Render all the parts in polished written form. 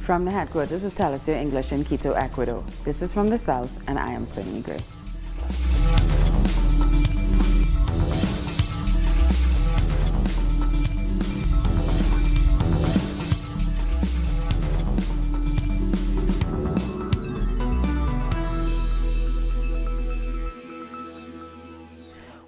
From the headquarters of Telesur English in Quito, Ecuador, this is From the South, and I am Sonia Gray.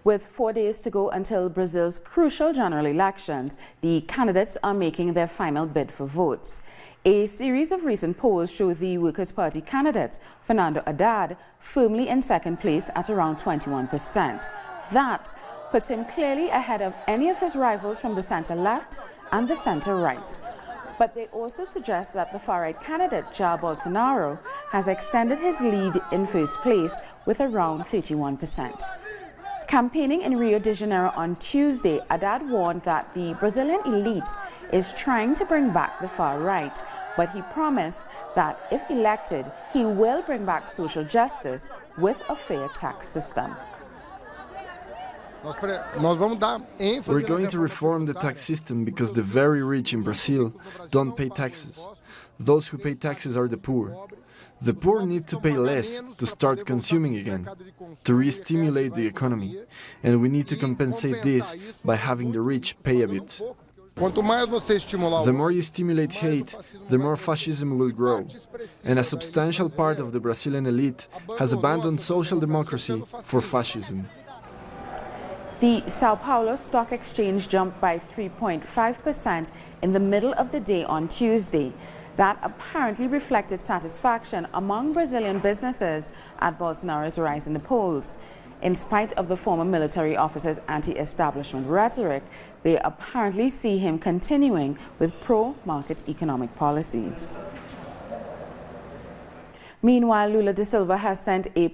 With 4 days to go until Brazil's crucial general elections, the candidates are making their final bid for votes. A series of recent polls show the Workers' Party candidate, Fernando Haddad, firmly in second place at around 21%. That puts him clearly ahead of any of his rivals from the center-left and the center-right. But they also suggest that the far-right candidate, Jair Bolsonaro, has extended his lead in first place with around 31%. Campaigning in Rio de Janeiro on Tuesday, Haddad warned that the Brazilian elite is trying to bring back the far right, but he promised that if elected, he will bring back social justice with a fair tax system. We're going to reform the tax system because the very rich in Brazil don't pay taxes. Those who pay taxes are the poor. The poor need to pay less to start consuming again, to re-stimulate the economy, and we need to compensate this by having the rich pay a bit. The more you stimulate hate, the more fascism will grow, and a substantial part of the Brazilian elite has abandoned social democracy for fascism. The Sao Paulo Stock Exchange jumped by 3.5% in the middle of the day on Tuesday. That apparently reflected satisfaction among Brazilian businesses at Bolsonaro's rise in the polls. In spite of the former military officer's anti-establishment rhetoric, they apparently see him continuing with pro-market economic policies. Meanwhile, Lula da Silva has sent a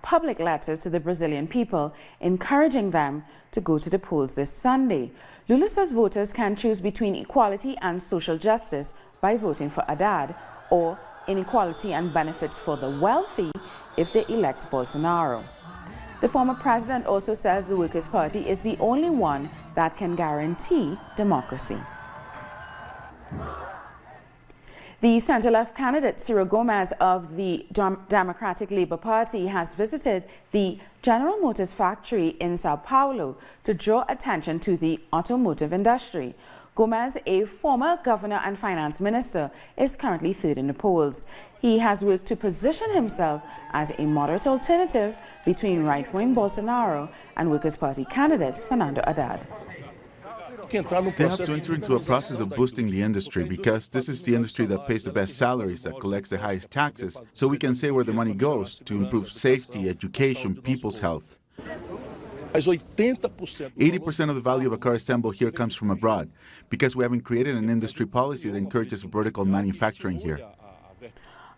public letter to the Brazilian people, encouraging them to go to the polls this Sunday. Lula says voters can choose between equality and social justice by voting for Haddad, or inequality and benefits for the wealthy if they elect Bolsonaro. The former president also says the Workers' Party is the only one that can guarantee democracy. The center-left candidate Ciro Gomes of the Democratic Labour Party has visited the General Motors factory in Sao Paulo to draw attention to the automotive industry. Gomes, a former governor and finance minister, is currently third in the polls. He has worked to position himself as a moderate alternative between right-wing Bolsonaro and Workers' Party candidate Fernando Haddad. They have to enter into a process of boosting the industry because this is the industry that pays the best salaries, that collects the highest taxes, so we can say where the money goes to improve safety, education, people's health. 80% of the value of a car assembled here comes from abroad because we haven't created an industry policy that encourages vertical manufacturing here.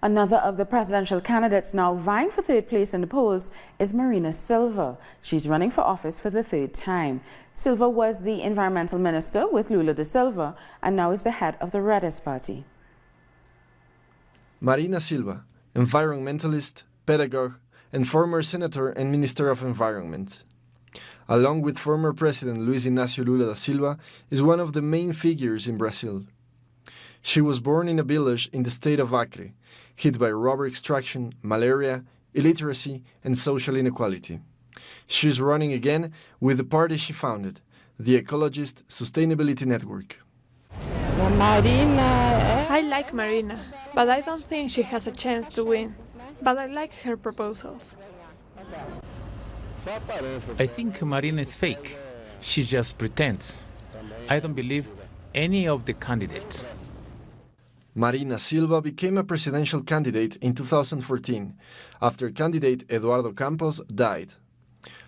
Another of the presidential candidates now vying for third place in the polls is Marina Silva. She's running for office for the third time. Silva was the environmental minister with Lula da Silva and now is the head of the Red Party. Marina Silva, environmentalist, pedagogue, and former senator and minister of environment. Along with former President Luiz Inácio Lula da Silva, is one of the main figures in Brazil. She was born in a village in the state of Acre, hit by rubber extraction, malaria, illiteracy, and social inequality. She is running again with the party she founded, the Ecologist Sustainability Network. I like Marina, but I don't think she has a chance to win. But I like her proposals. I think Marina is fake. She just pretends. I don't believe any of the candidates. Marina Silva became a presidential candidate in 2014 after candidate Eduardo Campos died.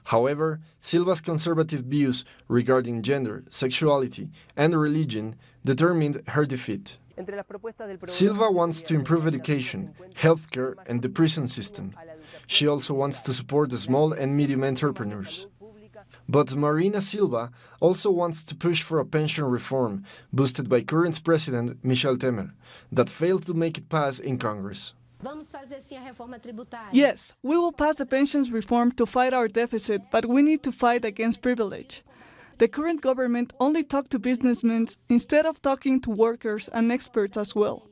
However, Silva's conservative views regarding gender, sexuality, and religion determined her defeat. Silva wants to improve education, healthcare, and the prison system. She also wants to support the small and medium entrepreneurs. But Marina Silva also wants to push for a pension reform boosted by current President Michel Temer that failed to make it pass in Congress. Yes, we will pass the pensions reform to fight our deficit, but we need to fight against privilege. The current government only talked to businessmen instead of talking to workers and experts as well.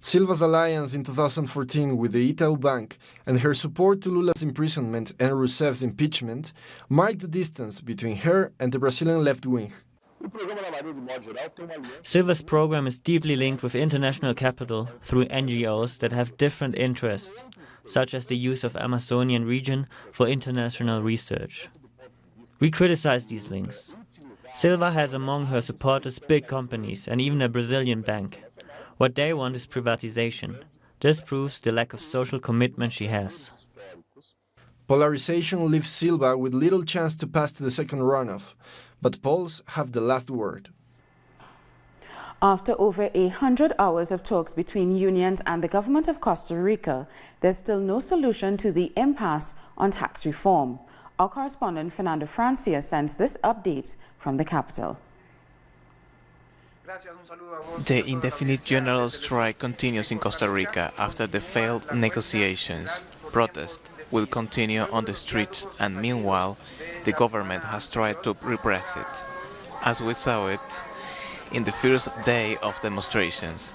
Silva's alliance in 2014 with the Itaú Bank and her support to Lula's imprisonment and Rousseff's impeachment marked the distance between her and the Brazilian left wing. Silva's program is deeply linked with international capital through NGOs that have different interests, such as the use of Amazonian region for international research. We criticize these links. Silva has among her supporters big companies and even a Brazilian bank. What they want is privatization. This proves the lack of social commitment she has. Polarization leaves Silva with little chance to pass to the second runoff, but polls have the last word. After over 100 hours of talks between unions and the government of Costa Rica, there's still no solution to the impasse on tax reform. Our correspondent Fernando Francia sends this update from the capital. The indefinite general strike continues in Costa Rica after the failed negotiations. Protest will continue on the streets, and meanwhile, the government has tried to repress it, as we saw it in the first day of demonstrations.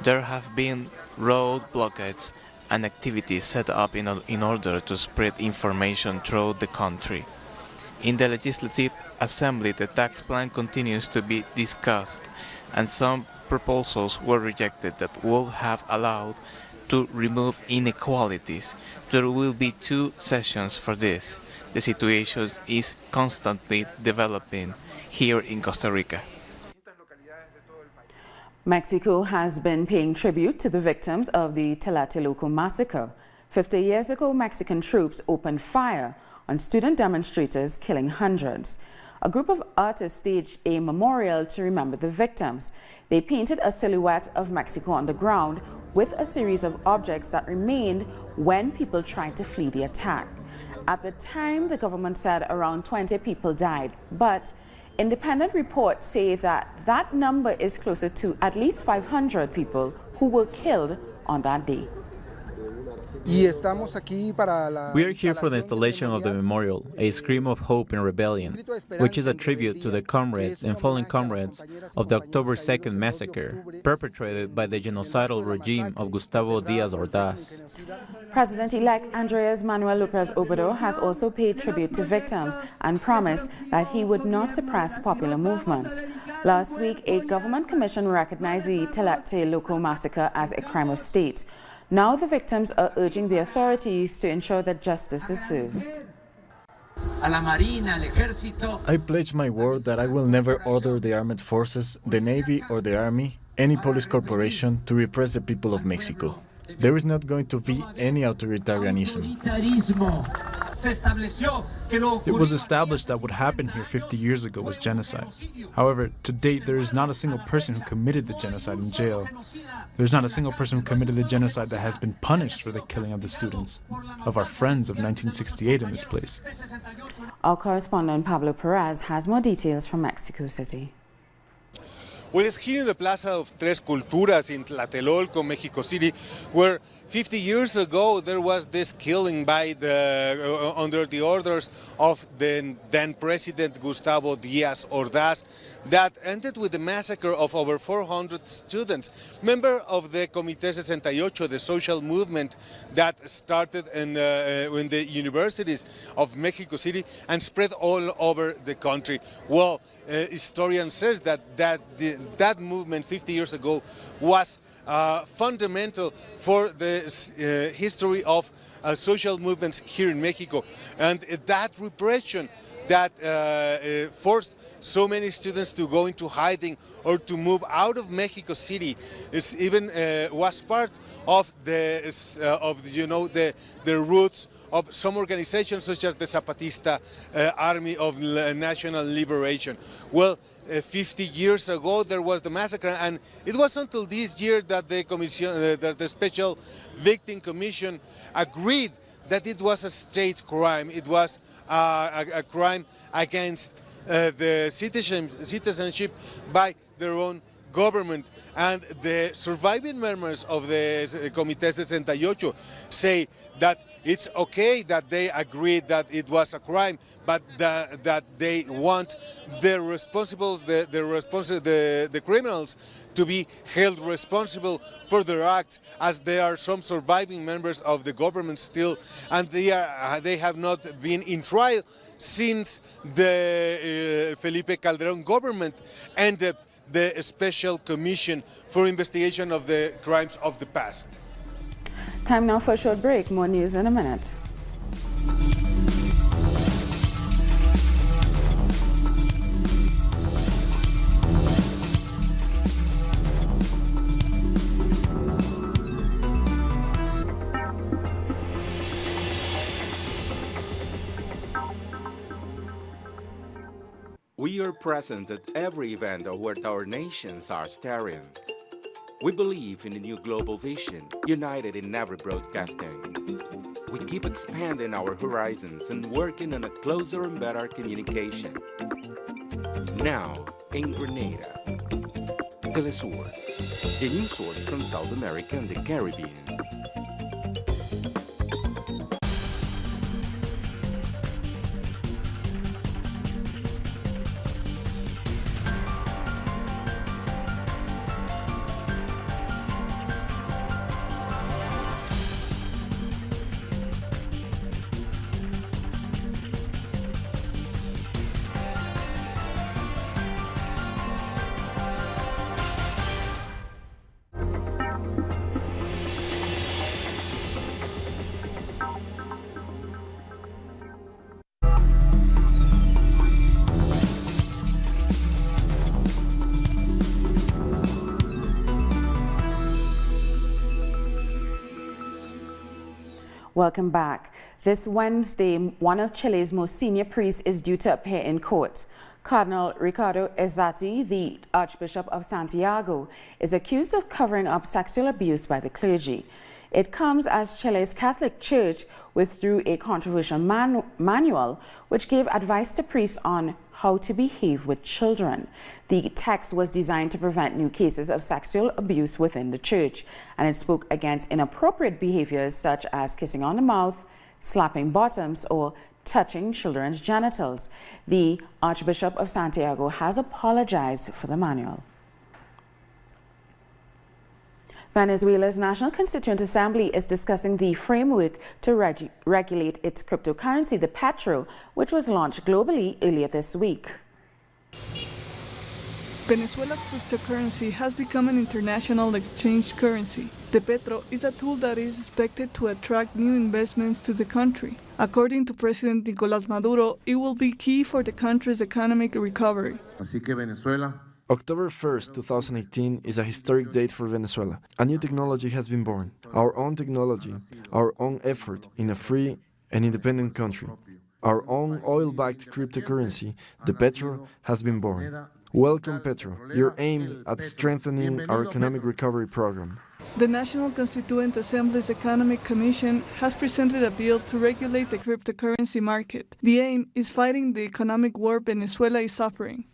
There have been road blockades and activities set up in order to spread information throughout the country. In the Legislative Assembly, the tax plan continues to be discussed, and some proposals were rejected that would have allowed to remove inequalities. There will be 2 sessions for this. The situation is constantly developing here in Costa Rica. Mexico has been paying tribute to the victims of the Tlatelolco massacre. 50 years ago, Mexican troops opened fire on student demonstrators, killing hundreds. A group of artists staged a memorial to remember the victims. They painted a silhouette of Mexico on the ground with a series of objects that remained when people tried to flee the attack. At the time, the government said around 20 people died, but independent reports say that that number is closer to at least 500 people who were killed on that day. We are here for the installation of the memorial, a scream of hope and rebellion, which is a tribute to the comrades and fallen comrades of the October 2nd massacre, perpetrated by the genocidal regime of Gustavo Díaz Ordaz. President-elect Andrés Manuel López Obrador has also paid tribute to victims and promised that he would not suppress popular movements. Last week, a government commission recognized the Tlatelolco massacre as a crime of state. Now the victims are urging the authorities to ensure that justice is served. I pledge my word that I will never order the armed forces, the Navy or the Army, any police corporation to repress the people of Mexico. There is not going to be any authoritarianism. It was established that what happened here 50 years ago was genocide. However, to date, there is not a single person who committed the genocide in jail. There is not a single person who committed the genocide that has been punished for the killing of the students, of our friends of 1968 in this place. Our correspondent Pablo Perez has more details from Mexico City. Well, it's here in the Plaza of Tres Culturas in Tlatelolco, Mexico City, where 50 years ago there was this killing by under the orders of the then President Gustavo Díaz Ordaz that ended with the massacre of over 400 students. Member of the Comité 68, the social movement that started in the universities of Mexico City and spread all over the country. Well, historian says that movement 50 years ago was fundamental for the history of social movements here in Mexico, and that repression that forced so many students to go into hiding or to move out of Mexico City is even was part of the roots of some organizations such as the Zapatista Army of National Liberation. Well, 50 years ago there was the massacre, and it was until this year that the Special Victim Commission agreed that it was a state crime. It was a crime against the citizenship by their own government and the surviving members of the Comité 68 say that it's okay that they agree that it was a crime, but that they want the criminals to be held responsible for their acts, as there are some surviving members of the government still, and they have not been in trial since the Felipe Calderón government ended the Special Commission for Investigation of the Crimes of the Past. Time now for a short break. More news in a minute. We are present at every event where our nations are staring. We believe in a new global vision, united in every broadcasting. We keep expanding our horizons and working on a closer and better communication. Now, in Grenada, Telesur, the new source from South America and the Caribbean. Welcome back. This Wednesday, one of Chile's most senior priests is due to appear in court. Cardinal Ricardo Ezzati, the Archbishop of Santiago, is accused of covering up sexual abuse by the clergy. It comes as Chile's Catholic Church withdrew a controversial manual which gave advice to priests on how to behave with children. The text was designed to prevent new cases of sexual abuse within the church, and it spoke against inappropriate behaviors such as kissing on the mouth, slapping bottoms, or touching children's genitals. The Archbishop of Santiago has apologized for the manual. Venezuela's National Constituent Assembly is discussing the framework to regulate its cryptocurrency, the petro, which was launched globally earlier this week. Venezuela's cryptocurrency has become an international exchange currency. The petro is a tool that is expected to attract new investments to the country. According to President Nicolás Maduro, it will be key for the country's economic recovery. October 1st, 2018 is a historic date for Venezuela. A new technology has been born. Our own technology, our own effort in a free and independent country. Our own oil-backed cryptocurrency, the petro, has been born. Welcome, Petro. You're aimed at strengthening our economic recovery program. The National Constituent Assembly's Economic Commission has presented a bill to regulate the cryptocurrency market. The aim is fighting the economic war Venezuela is suffering.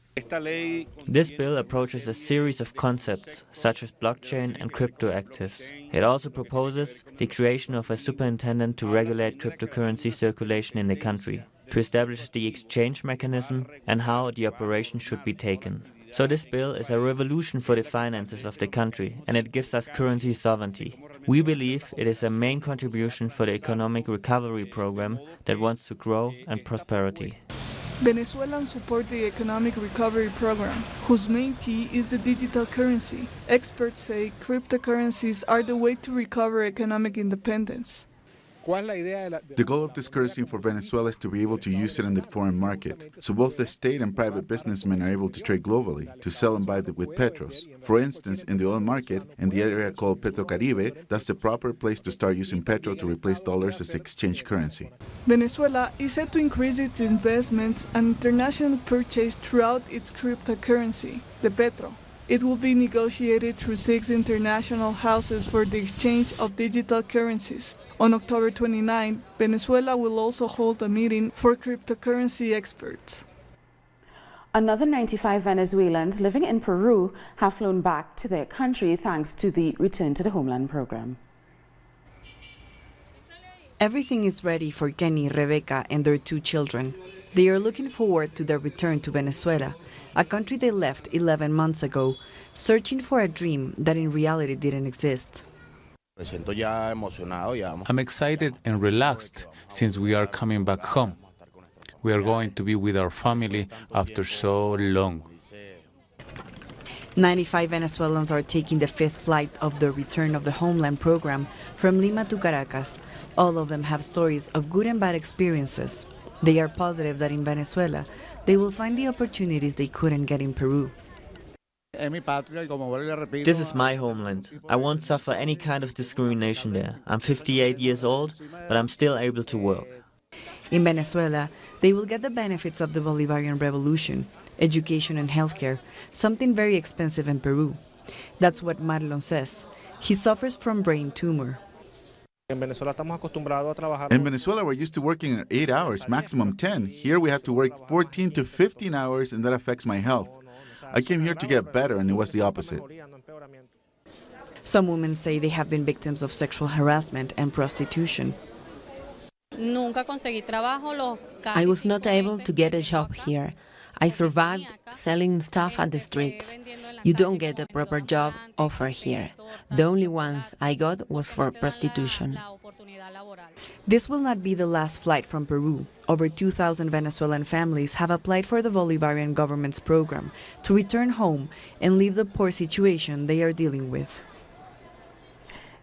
This bill approaches a series of concepts, such as blockchain and crypto actives. It also proposes the creation of a superintendent to regulate cryptocurrency circulation in the country, to establish the exchange mechanism and how the operation should be taken. So this bill is a revolution for the finances of the country, and it gives us currency sovereignty. We believe it is a main contribution for the economic recovery program that wants to grow and prosperity. Venezuelans support the economic recovery program, whose main key is the digital currency. Experts say cryptocurrencies are the way to recover economic independence. The goal of this currency for Venezuela is to be able to use it in the foreign market, so both the state and private businessmen are able to trade globally, to sell and buy with petros. For instance, in the oil market, in the area called Petrocaribe, that's the proper place to start using petro to replace dollars as exchange currency. Venezuela is set to increase its investments and international purchase throughout its cryptocurrency, the petro. It will be negotiated through 6 international houses for the exchange of digital currencies. On October 29, Venezuela will also hold a meeting for cryptocurrency experts. Another 95 Venezuelans living in Peru have flown back to their country thanks to the Return to the Homeland program. Everything is ready for Kenny, Rebecca, and their 2 children. They are looking forward to their return to Venezuela, a country they left 11 months ago, searching for a dream that in reality didn't exist. I'm excited and relaxed since we are coming back home. We are going to be with our family after so long. 95 Venezuelans are taking the 5th flight of the Return of the Homeland program from Lima to Caracas. All of them have stories of good and bad experiences. They are positive that in Venezuela, they will find the opportunities they couldn't get in Peru. This is my homeland. I won't suffer any kind of discrimination there. I'm 58 years old, but I'm still able to work. In Venezuela, they will get the benefits of the Bolivarian Revolution, education and healthcare, something very expensive in Peru. That's what Marlon says. He suffers from brain tumor. In Venezuela, we're used to working 8 hours, maximum 10. Here we have to work 14 to 15 hours, and that affects my health. I came here to get better, and it was the opposite. Some women say they have been victims of sexual harassment and prostitution. I was not able to get a job here. I survived selling stuff at the streets. You don't get a proper job offer here. The only ones I got was for prostitution. This will not be the last flight from Peru. Over 2,000 Venezuelan families have applied for the Bolivarian government's program to return home and leave the poor situation they are dealing with.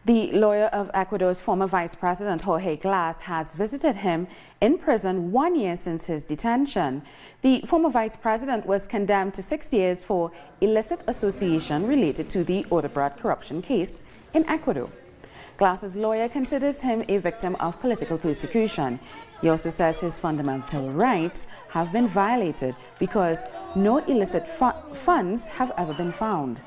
The lawyer of Ecuador's former Vice President Jorge Glass has visited him in prison 1 year since his detention. The former Vice President was condemned to 6 years for illicit association related to the Odebrecht corruption case in Ecuador. Glass's lawyer considers him a victim of political persecution. He also says his fundamental rights have been violated because no illicit funds have ever been found.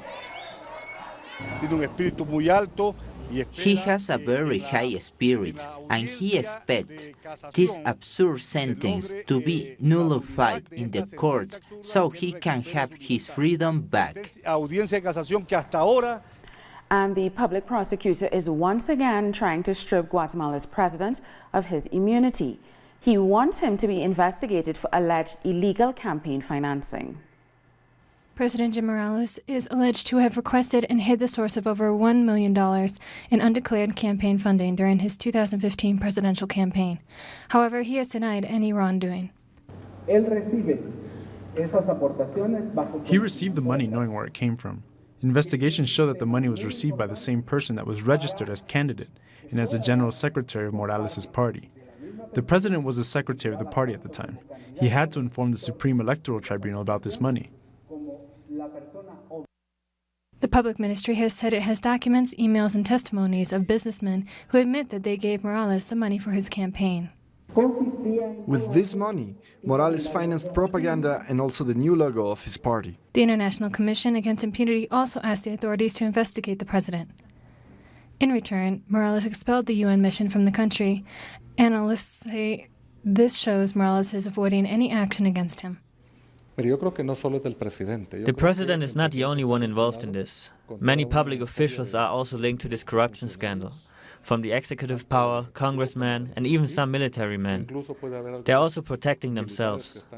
He has a very high spirit, and he expects this absurd sentence to be nullified in the courts so he can have his freedom back. And the public prosecutor is once again trying to strip Guatemala's president of his immunity. He wants him to be investigated for alleged illegal campaign financing. President Jim Morales is alleged to have requested and hid the source of over $1 million in undeclared campaign funding during his 2015 presidential campaign. However, he has denied any wrongdoing. He received the money knowing where it came from. Investigations show that the money was received by the same person that was registered as candidate and as the general secretary of Morales' party. The president was the secretary of the party at the time. He had to inform the Supreme Electoral Tribunal about this money. The public ministry has said it has documents, emails, and testimonies of businessmen who admit that they gave Morales the money for his campaign. With this money, Morales financed propaganda and also the new logo of his party. The International Commission Against Impunity also asked the authorities to investigate the president. In return, Morales expelled the UN mission from the country. Analysts say this shows Morales is avoiding any action against him. The president is not the only one involved in this. Many public officials are also linked to this corruption scandal. From the executive power, congressmen, and even some military men. They are also protecting themselves.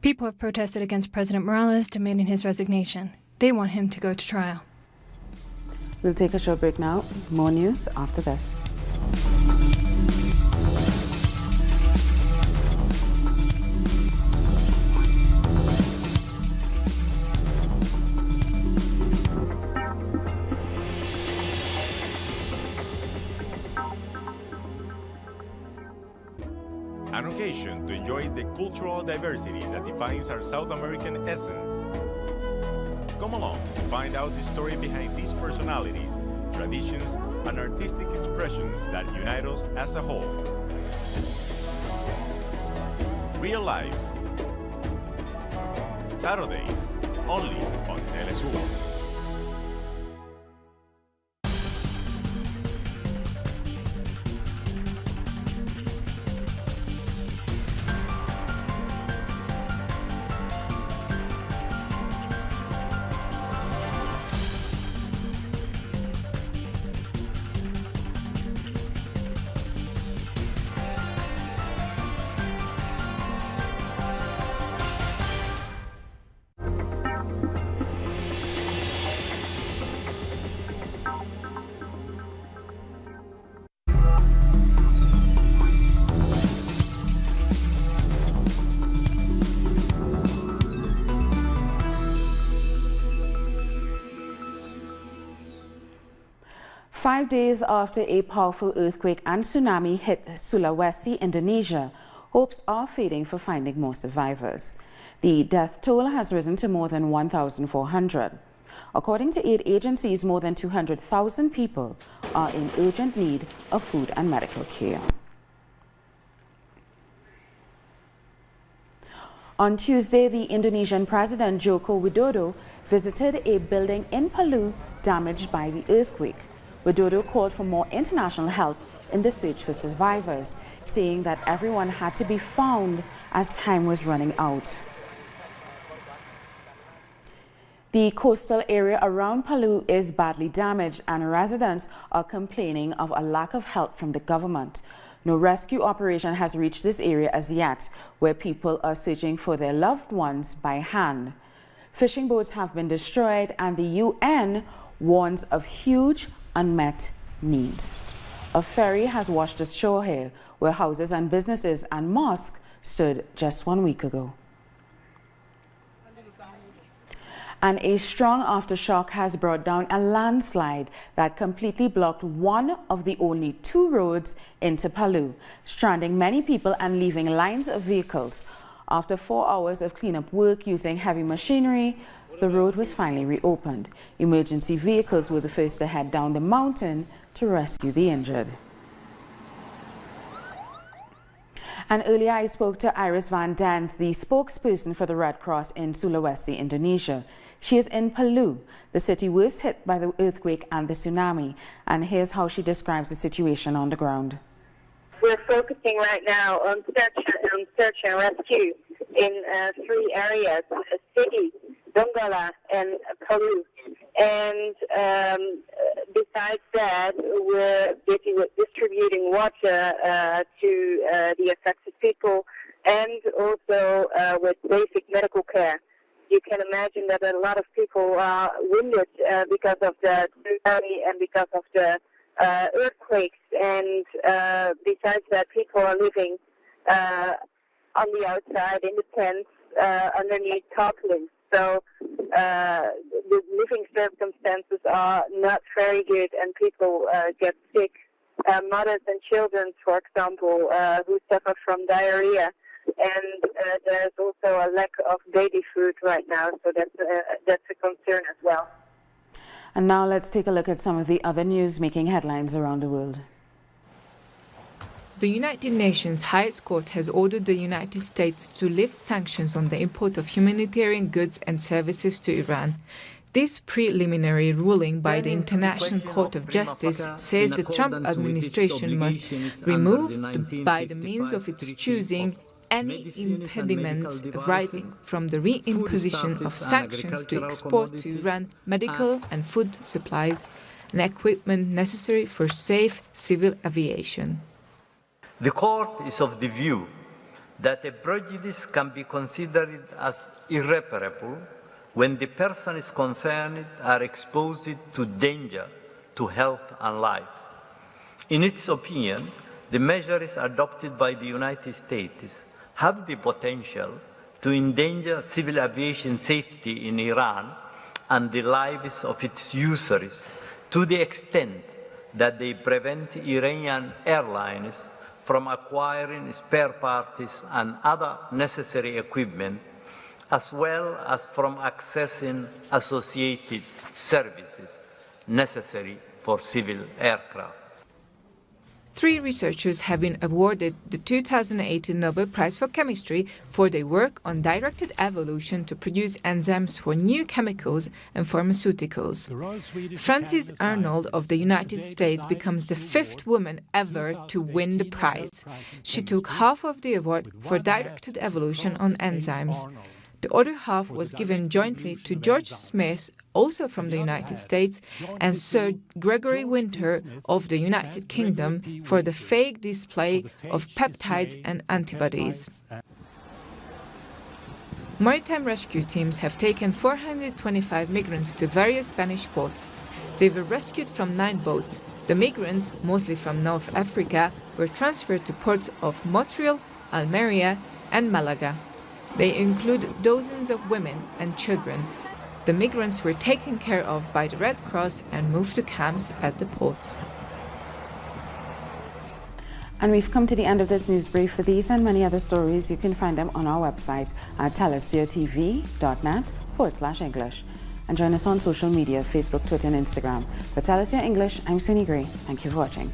People have protested against President Morales, demanding his resignation. They want him to go to trial. We'll take a short break now. More news after this. An occasion to enjoy the cultural diversity that defines our South American essence. Come along to find out the story behind these personalities, traditions, and artistic expressions that unite us as a whole. Real Lives. Saturdays, only on Telesur. 5 days after a powerful earthquake and tsunami hit Sulawesi, Indonesia, hopes are fading for finding more survivors. The death toll has risen to more than 1,400. According to aid agencies, more than 200,000 people are in urgent need of food and medical care. On Tuesday, the Indonesian President Joko Widodo visited a building in Palu damaged by the earthquake. Widodo called for more international help in the search for survivors, saying that everyone had to be found as time was running out. The coastal area around Palu is badly damaged, and residents are complaining of a lack of help from the government. No rescue operation has reached this area as yet, where people are searching for their loved ones by hand. Fishing boats have been destroyed, and the UN warns of huge unmet needs. A ferry has washed ashore here, where houses and businesses and mosques stood just 1 week ago. And a strong aftershock has brought down a landslide that completely blocked one of the only 2 roads into Palu, stranding many people and leaving lines of vehicles. After 4 hours of cleanup work using heavy machinery, the road was finally reopened. Emergency vehicles were the first to head down the mountain to rescue the injured. And earlier I spoke to Iris Van Dans, the spokesperson for the Red Cross in Sulawesi, Indonesia. She is in Palu, the city worst hit by the earthquake and the tsunami. And here's how she describes the situation on the ground. We're focusing right now on search and rescue in 3 areas: City, Donggala, and Palu. And besides that, we're busy with distributing water to the affected people, and also with basic medical care. You can imagine that a lot of people are wounded because of the tsunami and because of the earthquakes. And besides that, people are living on the outside in the tents underneath tarpaulins. So the living circumstances are not very good, and people get sick. Mothers and children, for example, who suffer from diarrhea. And there's also a lack of baby food right now, so that's a concern as well. And now let's take a look at some of the other news making headlines around the world. The United Nations Highest Court has ordered the United States to lift sanctions on the import of humanitarian goods and services to Iran. This preliminary ruling by the International Court of Justice says the Trump administration must remove, by the means of its choosing, any impediments arising from the reimposition of sanctions to export to Iran medical and food supplies and equipment necessary for safe civil aviation. The court is of the view that a prejudice can be considered as irreparable when the persons concerned are exposed to danger to health and life. In its opinion, the measures adopted by the United States have the potential to endanger civil aviation safety in Iran and the lives of its users to the extent that they prevent Iranian airlines from acquiring spare parts and other necessary equipment, as well as from accessing associated services necessary for civil aircraft. 3 researchers have been awarded the 2018 Nobel Prize for Chemistry for their work on directed evolution to produce enzymes for new chemicals and pharmaceuticals. Frances Arnold of the United States becomes the 5th woman ever to win the prize. She took half of the award for directed evolution on enzymes. The other half was given jointly to George Smith, also from the United States, and Sir Gregory Winter of the United Kingdom for the fake display of peptides and antibodies. Maritime rescue teams have taken 425 migrants to various Spanish ports. They were rescued from 9 boats. The migrants, mostly from North Africa, were transferred to ports of Montreal, Almeria, and Malaga. They include dozens of women and children. The The migrants were taken care of by the Red Cross and moved to camps at the ports. And we've come to the end of this news brief. For these and many other stories, you can find them on our website at telesiotv.net/English. And join us on social media, Facebook, Twitter, and Instagram. For Telesio English, I'm Suni Gray. Thank you for watching.